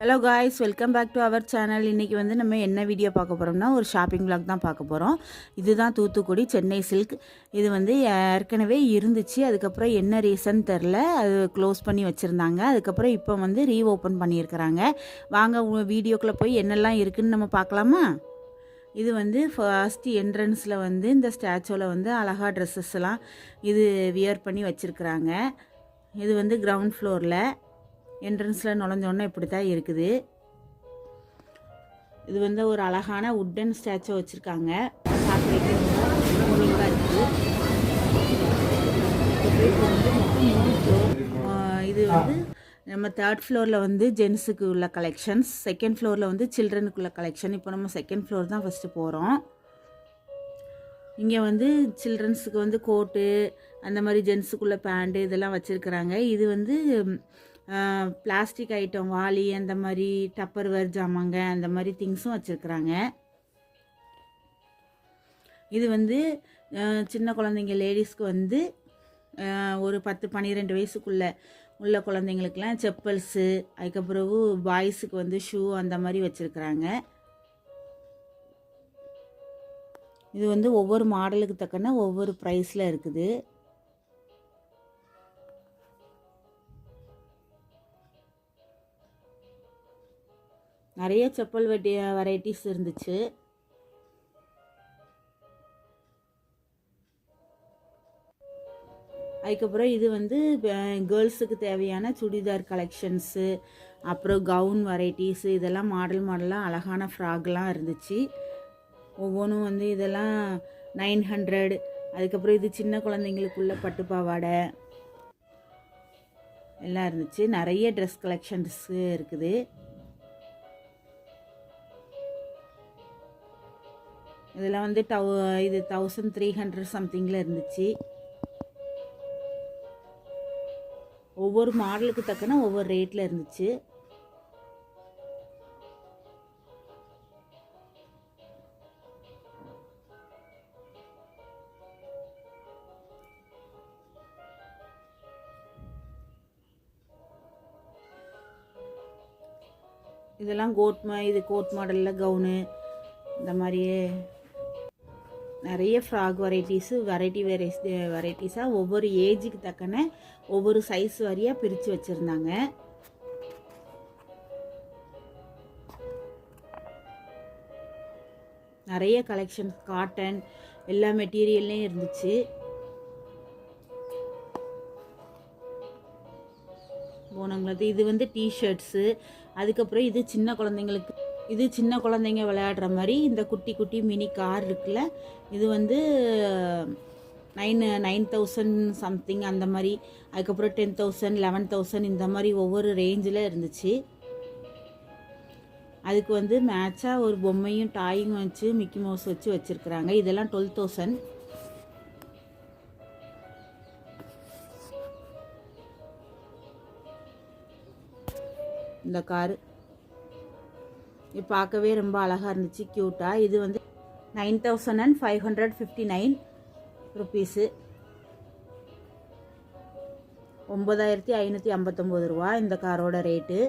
Hello guys, welcome back to our channel. இன்றைக்கி வந்து நம்ம என்ன வீடியோ பார்க்க போகிறோம்னா ஒரு ஷாப்பிங் vlog தான் பார்க்க போகிறோம். இதுதான் தூத்துக்குடி சென்னை சில்க். இது வந்து ஏற்கனவே இருந்துச்சு, அதுக்கப்புறம் என்ன ரீசன் தெரில, அது க்ளோஸ் பண்ணி வச்சுருந்தாங்க. அதுக்கப்புறம் இப்போ வந்து ரீஓப்பன் பண்ணியிருக்கிறாங்க. வாங்க வீடியோக்குள்ளே போய் என்னெல்லாம் இருக்குதுன்னு நம்ம பார்க்கலாமா? இது வந்து ஃபர்ஸ்ட் என்ட்ரன்ஸில் வந்து இந்த ஸ்டாச்சுவில் வந்து அழகா ட்ரெஸ்ஸஸ்லாம் இது வியர் பண்ணி வச்சுருக்குறாங்க. இது வந்து கிரவுண்ட் ஃப்ளோரில் என்ட்ரன்ஸில் நுழைஞ்சோன்னா இப்படி தான் இருக்குது. இது வந்து ஒரு அழகான உட்டன் ஸ்டாச்சு வச்சுருக்காங்க. பார்க்குறதுக்கு ரொம்ப யூனிக்காக இருக்குது. இது வந்து நம்ம தேர்ட் ஃப்ளோரில் வந்து ஜென்ஸுக்கு உள்ள கலெக்ஷன்ஸ், செகண்ட் ஃப்ளோரில் வந்து சில்ட்ரனுக்குள்ள கலெக்ஷன். இப்போ நம்ம செகண்ட் ஃப்ளோர் தான் ஃபஸ்ட்டு போகிறோம். இங்கே வந்து சில்ட்ரன்ஸுக்கு வந்து கோட்டு, அந்த மாதிரி ஜென்ஸுக்குள்ள பேண்ட்டு இதெல்லாம் வச்சுருக்குறாங்க. இது வந்து பிளாஸ்டிக் ஐட்டம், வாளி, அந்த மாதிரி டப்பர்வேர் ஜாமாங்க, அந்த மாதிரி திங்ஸும் வச்சுருக்குறாங்க. இது வந்து சின்ன குழந்தைங்க லேடிஸ்க்கு வந்து ஒரு 10-12 வயசுக்குள்ளே உள்ள குழந்தைங்களுக்கெல்லாம் செப்பல்ஸு, அதுக்கப்புறம் பாய்ஸுக்கு வந்து ஷூ, அந்த மாதிரி வச்சுருக்குறாங்க. இது வந்து ஒவ்வொரு மாடலுக்கு தக்கன ஒவ்வொரு ப்ரைஸில் இருக்குது. நிறைய செப்பல் வெரைட்டிஸ் இருந்துச்சு. அதுக்கப்புறம் இது வந்து கேர்ள்ஸுக்கு தேவையான சுடிதார் கலெக்ஷன்ஸு, அப்புறம் கவுன் வெரைட்டிஸு, இதெல்லாம் மாடலாக அழகான ஃப்ராக்லாம் இருந்துச்சு. ஒவ்வொன்றும் வந்து இதெல்லாம் 900. அதுக்கப்புறம் இது சின்ன குழந்தைங்களுக்குள்ள பட்டு பாவாடை எல்லாம் இருந்துச்சு. நிறைய ட்ரெஸ் கலெக்ஷன்ஸு இருக்குது. இதெல்லாம் வந்து இது 1300 சம்திங்கில் இருந்துச்சு. ஒவ்வொரு மாடலுக்கு தக்கன ஒவ்வொரு ரேட்டில் இருந்துச்சு. இதெல்லாம் இது கோட் மாடலில் கவுனு, இந்த மாதிரியே நிறைய ஃப்ராக் வெரைட்டிஸாக ஒவ்வொரு ஏஜுக்கு தக்கன ஒவ்வொரு சைஸ் வாரியாக பிரித்து வச்சுருந்தாங்க. நிறைய கலெக்ஷன், காட்டன் எல்லா மெட்டீரியல்லையும் இருந்துச்சு. போனவங்களுக்கு இது வந்து டிஷர்ட்ஸு. அதுக்கப்புறம் இது சின்ன குழந்தைங்க விளையாடுற மாதிரி இந்த குட்டி குட்டி மினி கார் இருக்குல்ல, இது வந்து 9,000 சம்திங் அந்த மாதிரி. அதுக்கப்புறம் 10,000, 11,000 இந்த மாதிரி ஒவ்வொரு ரேஞ்சில் இருந்துச்சு. அதுக்கு வந்து மேட்சாக ஒரு பொம்மையும் டாயும் வச்சு மிக்கி மவுஸ் வச்சு வச்சுருக்குறாங்க. இதெல்லாம் 12,000. இந்த காரு இது பார்க்கவே ரொம்ப அழகாக இருந்துச்சு, க்யூட்டாக. இது வந்து 9,559 ருபீஸு, 9,559 ரூபா இந்த காரோட ரேட்டு.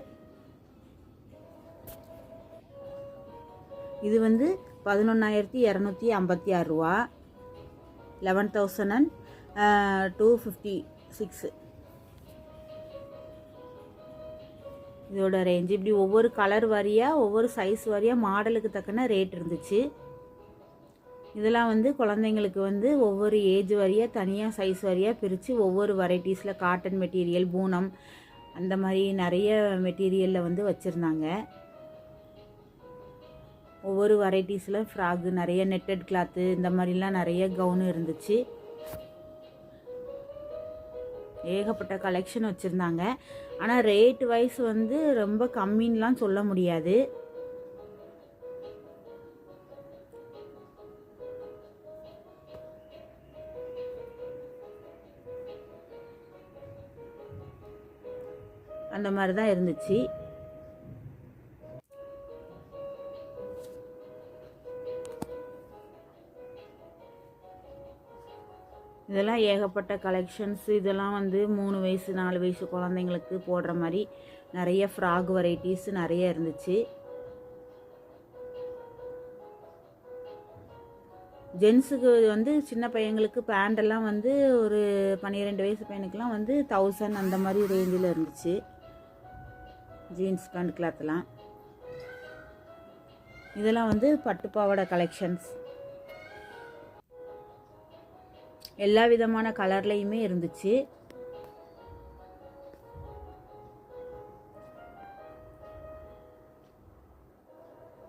இது வந்து 11,256 ரூபா, 11,256 இதோட ரேஞ்சு. இப்படி ஒவ்வொரு கலர் வாரியாக ஒவ்வொரு சைஸ் வாரியாக மாடலுக்கு தக்கன ரேட் இருந்துச்சு. இதெல்லாம் வந்து குழந்தைங்களுக்கு வந்து ஒவ்வொரு ஏஜ் வாரியாக தனியாக சைஸ் வாரியாக பிரித்து ஒவ்வொரு வெரைட்டிஸில் காட்டன் மெட்டீரியல், பூனம், அந்த மாதிரி நிறைய மெட்டீரியலில் வந்து வச்சுருந்தாங்க. ஒவ்வொரு வெரைட்டிஸில் ஃப்ராகு, நிறைய நெட்டட் கிளாத்து, இந்த மாதிரிலாம் நிறைய கவுனு இருந்துச்சு. ஏகப்பட்ட கலெக்ஷன் வச்சுருந்தாங்க. ஆனால் ரேட் வைஸ் வந்து ரொம்ப கம்மின்லாம் சொல்ல முடியாது. அந்த மாதிரி தான் இருந்துச்சு. இதெல்லாம் ஏகப்பட்ட கலெக்ஷன்ஸ். இதெல்லாம் வந்து 3 வயசு 4 வயசு குழந்தைங்களுக்கு போடுற மாதிரி நிறைய ஃப்ராக் வெரைட்டிஸ் நிறைய இருந்துச்சு. ஜென்ஸுக்கு வந்து சின்ன பையங்களுக்கு பேண்டெல்லாம் வந்து ஒரு 12 வயசு பையனுக்கெலாம் வந்து 1000 அந்த மாதிரி ரேஞ்சில் இருந்துச்சு ஜீன்ஸ் பேண்ட் கிளாத்லாம். இதெல்லாம் வந்து பட்டுப்பாவாடை கலெக்ஷன்ஸ். எல்லா விதமான கலர்லேயுமே இருந்துச்சு.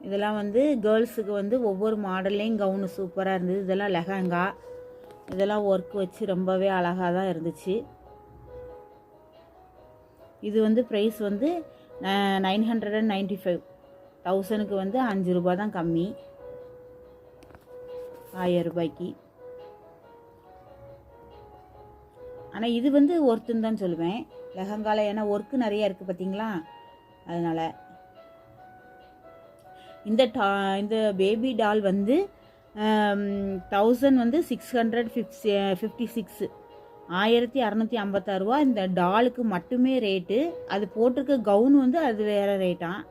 இதெல்லாம் வந்து கேர்ள்ஸுக்கு வந்து ஒவ்வொரு மாடல்லையும் கவுனு சூப்பராக இருந்தது. இதெல்லாம் லெஹங்கா, இதெல்லாம் ஒர்க் வச்சு ரொம்பவே அழகாக தான் இருந்துச்சு. இது வந்து ப்ரைஸ் வந்து 995. 1000க்கு வந்து 5 ரூபா தான் கம்மி, 1000 ரூபாய்க்கு. ஆனால் இது வந்து ஒர்த்துன்னு தான் சொல்லுவேன் லெஹங்காவில், ஏன்னா ஒர்க்கு நிறையா இருக்குது பார்த்தீங்களா, அதனால். இந்த பேபி டால் வந்து 1000 வந்து 656, 1656 ரூபா இந்த டாலுக்கு மட்டுமே ரேட்டு. அது போட்டிருக்க கவுன் வந்து அது வேறு ரேட்டான்.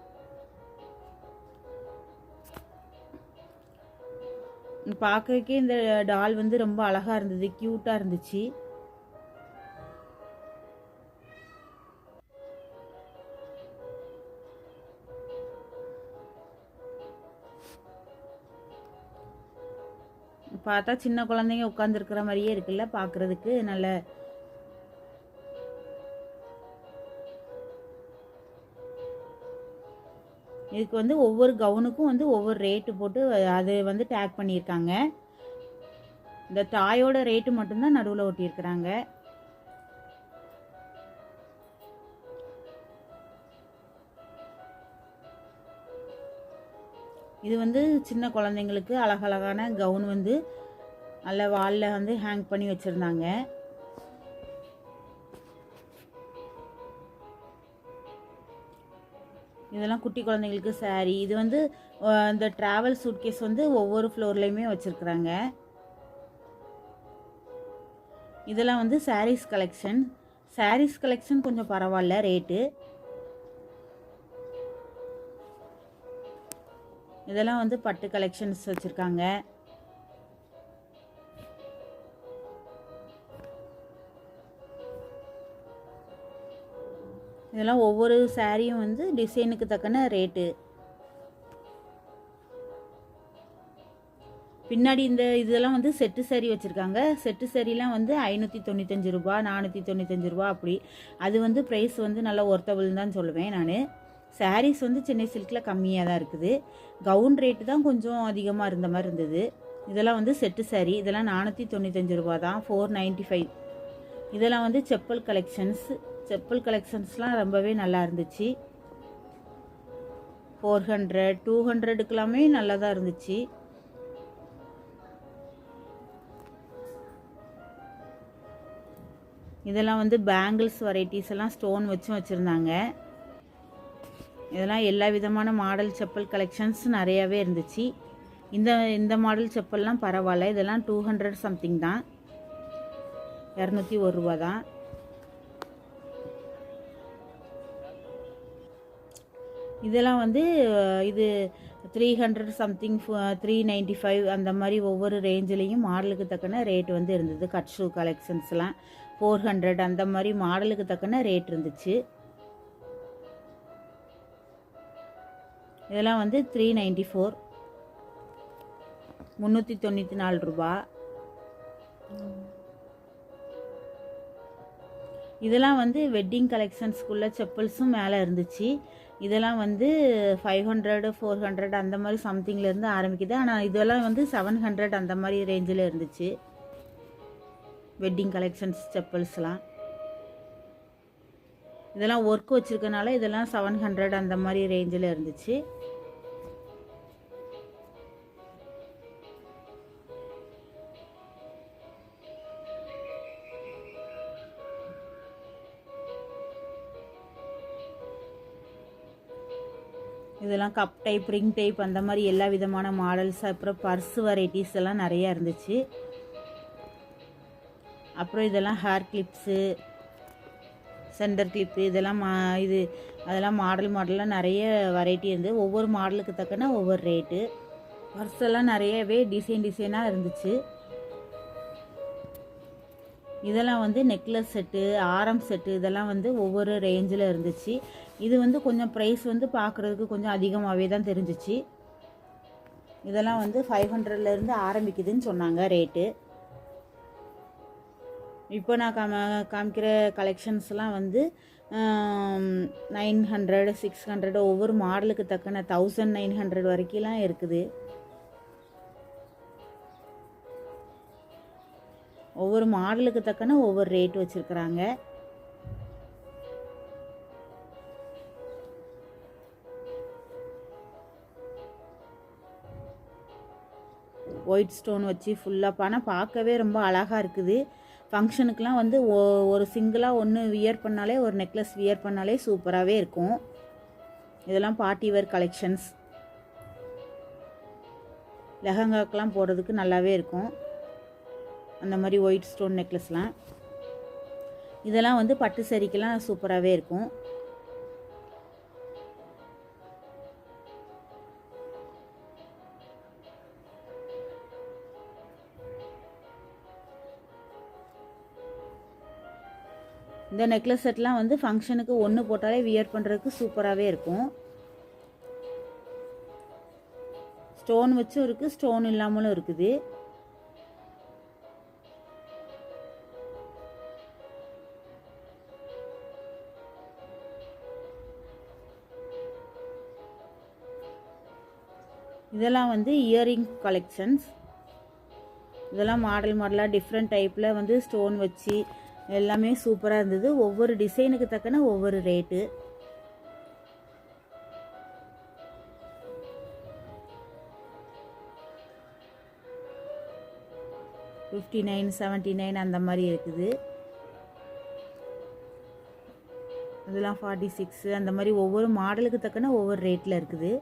பார்க்கறதுக்கே இந்த டால் வந்து ரொம்ப அழகாக இருந்தது, க்யூட்டாக இருந்துச்சு. பார்த்தா சின்ன குழந்தைங்க உட்காந்துருக்கிற மாதிரியே இருக்குல்ல பார்க்குறதுக்கு. நல்ல இதுக்கு வந்து ஒவ்வொரு கவுனுக்கும் வந்து ஒவ்வொரு ரேட்டு போட்டு அது வந்து டேக் பண்ணியிருக்காங்க. இந்த டாயோட ரேட்டு மட்டும்தான் நடுவில் ஒட்டியிருக்கிறாங்க. இது வந்து சின்ன குழந்தைங்களுக்கு அழகழகான கவுன் வந்து நல்ல வாலில் வந்து ஹேங் பண்ணி வச்சுருந்தாங்க. இதெல்லாம் குட்டி குழந்தைங்களுக்கு சாரீ. இது வந்து இந்த ட்ராவல் சூட்கேஸ் வந்து ஒவ்வொரு ஃப்ளோர்லேயுமே வச்சுருக்குறாங்க. இதெல்லாம் வந்து சாரீஸ் கலெக்ஷன். சாரீஸ் கலெக்ஷன் கொஞ்சம் பரவாயில்ல ரேட்டு. இதெல்லாம் வந்து பட்டு கலெக்ஷன்ஸ் வச்சுருக்காங்க. இதெல்லாம் ஒவ்வொரு சாரியும் வந்து டிசைனுக்கு தக்கன ரேட்டு. பின்னாடி இதெல்லாம் வந்து செட்டு சாரி வச்சுருக்காங்க. செட்டு சாரிலாம் வந்து 595 ரூபா, 495 ரூபா அப்படி. அது வந்து ப்ரைஸ் வந்து நல்லா ஒர்த்தபிள் தான் சொல்லுவேன் நான். சாரீஸ் வந்து சென்னை சில்கில் கம்மியாக தான் இருக்குது. கவுன் ரேட்டு தான் கொஞ்சம் அதிகமாக இருந்த மாதிரி இருந்தது. இதெல்லாம் வந்து செட்டு சாரீ. இதெல்லாம் 495 ரூபா தான், 495. இதெல்லாம் வந்து செப்பல் கலெக்ஷன்ஸ். செப்பல் கலெக்ஷன்ஸ்லாம் ரொம்பவே நல்லா இருந்துச்சு. 400, 200க்குலாமே நல்லா தான் இருந்துச்சு. இதெல்லாம் வந்து பேங்கிள்ஸ் வெரைட்டிஸ் எல்லாம் ஸ்டோன் வச்சும் வச்சுருந்தாங்க. இதெல்லாம் எல்லா விதமான மாடல் செப்பல் கலெக்ஷன்ஸ் நிறையாவே இருந்துச்சு. இந்த மாடல் செப்பல்லாம் பரவாயில்ல. இதெல்லாம் 200 சம்திங் தான், 201 ரூபா தான். இதெல்லாம் வந்து இது 300 சம்திங், 395 அந்த மாதிரி ஒவ்வொரு ரேஞ்சிலையும் மாடலுக்கு தக்கன ரேட் வந்து இருந்தது. கட் ஷூ கலெக்ஷன்ஸ்லாம் 400 அந்த மாதிரி மாடலுக்கு தக்கன ரேட் இருந்துச்சு. இதெல்லாம் வந்து 394, 394 ரூபா. இதெல்லாம் வந்து வெட்டிங் கலெக்ஷன்ஸ்குள்ள செப்பல்ஸும் மேலே இருந்துச்சு. இதெல்லாம் வந்து 500, 400 அந்த மாதிரி சம்திங்லேருந்து ஆரம்பிக்குது. ஆனால் இதெல்லாம் வந்து 700 அந்த மாதிரி ரேஞ்சில் இருந்துச்சு வெட்டிங் கலெக்ஷன்ஸ் செப்பல்ஸ்லாம். இதெல்லாம் ஒர்க் வச்சுருக்கனால இதெல்லாம் 700 அந்த மாதிரி ரேஞ்சில் இருந்துச்சு. இதெல்லாம் கப் டைப், ரிங் டைப் அந்த மாதிரி எல்லா விதமான மாடல்ஸ், அப்புறம் பர்ஸ் வெரைட்டிஸ் எல்லாம் நிறையா இருந்துச்சு. அப்புறம் இதெல்லாம் ஹேர் கிளிப்ஸு, சென்டர் கிளிப்பு இதெல்லாம் இது அதெல்லாம் மாடலாக நிறைய வெரைட்டி இருந்து ஒவ்வொரு மாடலுக்கு தக்கன ஒவ்வொரு ரேட்டு. பர்ஸெல்லாம் நிறையவே டிசைனாக இருந்துச்சு. இதெல்லாம் வந்து நெக்லஸ் செட்டு, ஆரம் செட்டு இதெல்லாம் வந்து ஒவ்வொரு ரேஞ்சில் இருந்துச்சு. இது வந்து கொஞ்சம் ப்ரைஸ் வந்து பார்க்குறதுக்கு கொஞ்சம் அதிகமாகவே தான் தெரிஞ்சிச்சு. இதெல்லாம் வந்து 500லேருந்து ஆரம்பிக்குதுன்னு சொன்னாங்க ரேட்டு. இப்போ நான் காமிக்கிற கலெக்ஷன்ஸ்லாம் வந்து 900, 600 ஒவ்வொரு மாடலுக்கு தக்கன 1900 வரைக்கும்லாம் இருக்குது. ஒவ்வொரு மாடலுக்கு தக்கன ஒவ்வொரு ரேட் வச்சுருக்குறாங்க. ஒயிட் ஸ்டோன் வச்சு ஃபுல்லாக ஆனால் பார்க்கவே ரொம்ப அழகாக இருக்குது. ஃபங்க்ஷனுக்கெலாம் வந்து ஒரு சிங்கிளாக ஒன்று வியர் பண்ணாலே ஒரு நெக்லஸ் வியர் பண்ணாலே சூப்பராகவே இருக்கும். இதெல்லாம் பார்ட்டி வேர் கலெக்ஷன்ஸ். லெஹங்காக்கெலாம் போடுறதுக்கு நல்லாவே இருக்கும் அந்த மாதிரி ஒயிட் ஸ்டோன் நெக்லஸ்லாம். இதெல்லாம் வந்து பட்டு சரிக்கெலாம் சூப்பராகவே இருக்கும். இந்த நெக்லஸ் செட்லாம் வந்து ஃபங்க்ஷனுக்கு ஒன்று போட்டாலே வியர் பண்ணுறதுக்கு சூப்பராகவே இருக்கும். ஸ்டோன் வச்சும் இருக்குது, ஸ்டோன் இல்லாமலும் இருக்குது. இதெல்லாம் வந்து இயரிங் கலெக்ஷன்ஸ். இதெல்லாம் மாடலாக டிஃப்ரெண்ட் டைப்பில் வந்து ஸ்டோன் வச்சு எல்லாமே சூப்பராக இருந்தது. ஒவ்வொரு டிசைனுக்கு தக்கன ஒவ்வொரு ரேட்டு. $59, $79 அந்த மாதிரி இருக்குது. இதெல்லாம் 46 அந்த மாதிரி ஒவ்வொரு மாடலுக்கு தக்கன ஒவ்வொரு ரேட்டில் இருக்குது.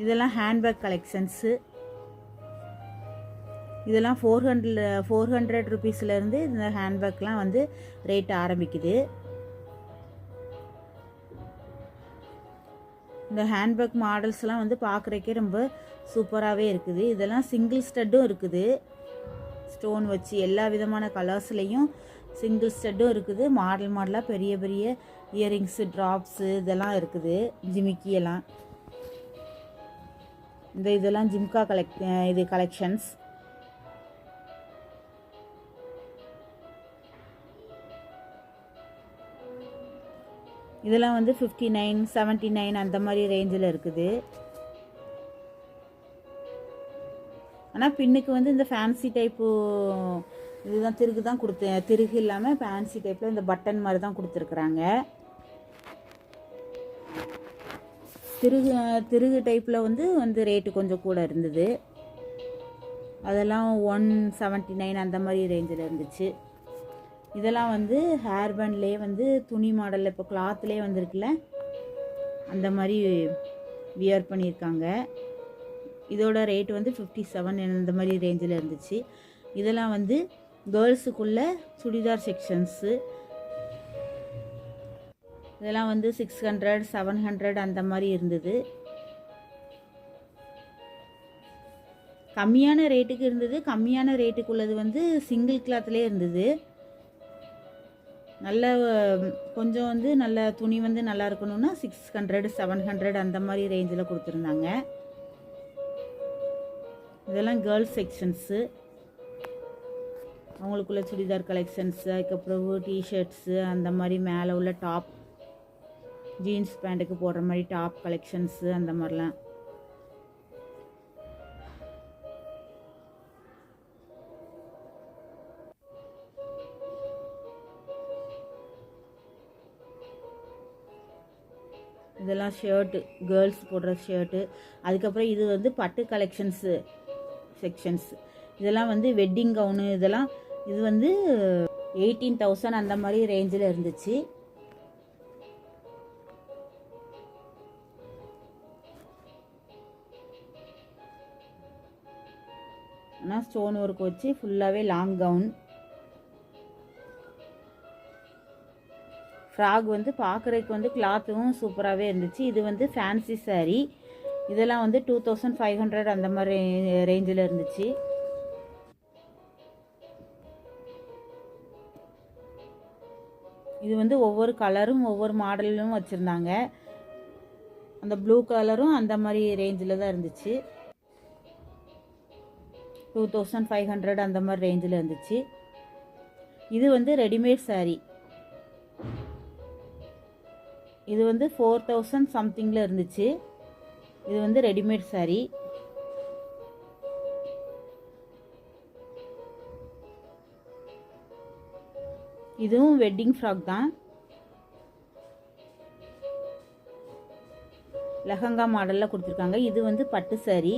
இதெல்லாம் ஹேண்ட்பேக் கலெக்ஷன்ஸு. இதெல்லாம் 400 ருபீஸ்லேருந்து இந்த ஹேண்ட்பேக்லாம் வந்து ரேட் ஆரம்பிக்குது. இந்த ஹேண்ட்பேக் மாடல்ஸ்லாம் வந்து பார்க்குறக்கே ரொம்ப சூப்பராகவே இருக்குது. இதெல்லாம் சிங்கிள் ஸ்டட்டும் இருக்குது, ஸ்டோன் வச்சு எல்லா விதமான கலர்ஸ்லேயும் சிங்கிள் ஸ்டட்டும் இருக்குது. மாடலாக பெரிய பெரிய இயரிங்ஸு, ட்ராப்ஸு இதெல்லாம் இருக்குது. ஜிமிக்கி எல்லாம் இதெல்லாம் ஜிம்கா இது கலெக்ஷன்ஸ். இதெல்லாம் வந்து 59, 79 அந்த மாதிரி ரேஞ்சில் இருக்குது. ஆனால் பின்னுக்கு வந்து இந்த ஃபேன்சி டைப்பு இதுதான் திருகு தான் திருகு இல்லாமல் ஃபேன்சி டைப்பில் இந்த பட்டன் மாதிரி தான் கொடுத்துருக்குறாங்க. திருகு டைப்பில் வந்து ரேட்டு கொஞ்சம் கூட இருந்தது. அதெல்லாம் 179 அந்த மாதிரி ரேஞ்சில் இருந்துச்சு. இதெல்லாம் வந்து ஹேர் பேண்ட்லேயே வந்து துணி மாடலில் இப்போ கிளாத்லேயே வந்துருக்குல்ல அந்த மாதிரி வியர் பண்ணியிருக்காங்க. இதோட ரேட் வந்து 57 இந்த மாதிரி ரேஞ்சில் இருந்துச்சு. இதெல்லாம் வந்து கேர்ள்ஸுக்குள்ள சுடிதார் செக்ஷன்ஸு. இதெல்லாம் வந்து 600, 700 அந்த மாதிரி இருந்தது. கம்மியான ரேட்டுக்கு இருந்தது. கம்மியான ரேட்டுக்குள்ளது வந்து சிங்கிள் கிளாத்லேயே இருந்தது. நல்ல கொஞ்சம் வந்து நல்ல துணி வந்து நல்லா இருக்கணும்னா 600, 700 அந்த மாதிரி ரேஞ்சில் கொடுத்துருந்தாங்க. இதெல்லாம் கேர்ள்ஸ் செக்ஷன்ஸு. அவங்களுக்குள்ள சுடிதார் கலெக்ஷன்ஸு, அதுக்கப்புறம் டிஷர்ட்ஸு அந்த மாதிரி மேலே உள்ள டாப், ஜீன்ஸ் பேண்ட்டுக்கு போடுற மாதிரி டாப் கலெக்ஷன்ஸு அந்த மாதிரிலாம். இதெல்லாம் ஷர்ட்டு, கேர்ள்ஸ் போடுற ஷர்ட்டு. அதுக்கப்புறம் இது வந்து பட்டு கலெக்ஷன்ஸு செக்ஷன்ஸ். இதெல்லாம் வந்து வெட்டிங் கவுனு. இதெல்லாம் இது வந்து 18,000 அந்த மாதிரி ரேஞ்சில் இருந்துச்சு. ஆனால் ஸ்டோன் ஒர்க் வச்சு ஃபுல்லாகவே லாங் கவுன். ஃப்ராக் வந்து பார்க்குறதுக்கு வந்து கிளாத்தும் சூப்பராகவே இருந்துச்சு. இது வந்து ஃபேன்சி சாரீ. இதெல்லாம் வந்து 2500 அந்த மாதிரி ரேஞ்சில் இருந்துச்சு. இது வந்து ஒவ்வொரு கலரும் ஒவ்வொரு மாடலும் வச்சுருந்தாங்க. அந்த ப்ளூ கலரும் அந்த மாதிரி ரேஞ்சில் தான் இருந்துச்சு. 2500 அந்த மாதிரி ரேஞ்சில் இருந்துச்சு. இது வந்து ரெடிமேட் சாரீ. இது வந்து 4000 சம்திங்கில் இருந்துச்சு. இது வந்து ரெடிமேட் சாரீ. இதுவும் வெட்டிங் ஃப்ராக் தான். லெஹங்கா மாடலில் கொடுத்துருக்காங்க. இது வந்து பட்டு சாரீ.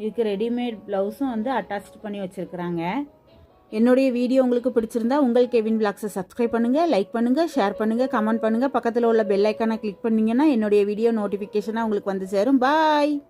இதுக்கு ரெடிமேட் ப்ளவுஸும் வந்து அட்டாச் பண்ணி வச்சுருக்குறாங்க. என்னுடைய வீடியோ உங்களுக்கு பிடிச்சிருந்தா உங்கள் கெவின் விலாக்ஸை சப்ஸ்கிரைப் பண்ணுங்கள், லைக் பண்ணுங்கள், ஷேர் பண்ணுங்கள், கமெண்ட் பண்ணுங்கள். பக்கத்தில் உள்ள பெல் ஐக்கானை கிளிக் பண்ணிங்கன்னா என்னுடைய வீடியோ நோட்டிஃபிகேஷனாக உங்களுக்கு வந்து சேரும். பாய்.